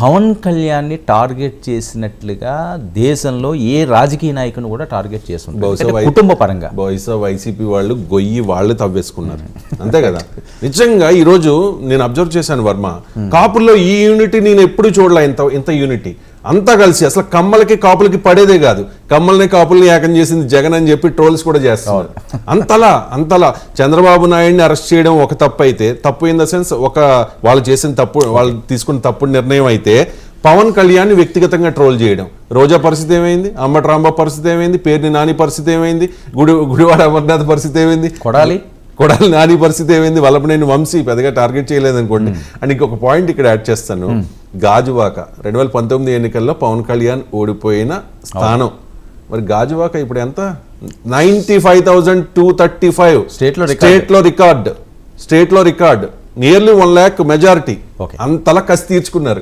పవన్ కళ్యాణ్ని టార్గెట్ చేసినట్లుగా దేశంలో ఏ రాజకీయ నాయకుని కూడా టార్గెట్ చేస్తుంటారు కుటుంబ పరంగా. బహుశా వైసీపీ వాళ్ళు గొయ్యి వాళ్ళు తవ్వేసుకున్నారు అంతే కదా. నిజంగా ఈరోజు నేను అబ్జర్వ్ చేశాను వర్మ, కాపుల్లో ఈ యూనిటీ నేను ఎప్పుడు చూడలే. ఇంత యూనిటీ అంతా కలిసి అసలు కమ్మలకి కాపులకి పడేదే కాదు, కమ్మల్ని కాపుల్ని ఏకం చేసింది జగన్ అని చెప్పి ట్రోల్స్ కూడా చేస్తున్నారు. అంతలా చంద్రబాబు నాయుడిని అరెస్ట్ చేయడం ఒక తప్పు అయితే, తప్పు ఇన్ ద సెన్స్ వాళ్ళు చేసిన తప్పు, వాళ్ళు తీసుకున్న తప్పుడు నిర్ణయం అయితే, పవన్ కళ్యాణ్ వ్యక్తిగతంగా ట్రోల్ చేయడం. రోజా పరిస్థితి ఏమైంది, అంబటి రాంబాబు పరిస్థితి ఏమైంది, పేర్ని నాని పరిస్థితి ఏమైంది, గుడివాడ అమర్నాథ్ పరిస్థితి ఏమైంది, కొడాలి నాని పరిస్థితి ఏమైంది, వల్లభనేని వంశీ పెద్దగా టార్గెట్ చేయలేదు అనుకోండి. అండ్ ఇంకొక పాయింట్ ఇక్కడ యాడ్ చేస్తాను. గాజువాక 2019 ఎన్నికల్లో పవన్ కళ్యాణ్ ఓడిపోయిన స్థానం. మరి గాజువాక ఇప్పుడు ఎంత? 95,235 స్టేట్లో రికార్డ్, నియర్లీ 1 lakh మెజారిటీ. అంతలా కసి తీర్చుకున్నారు.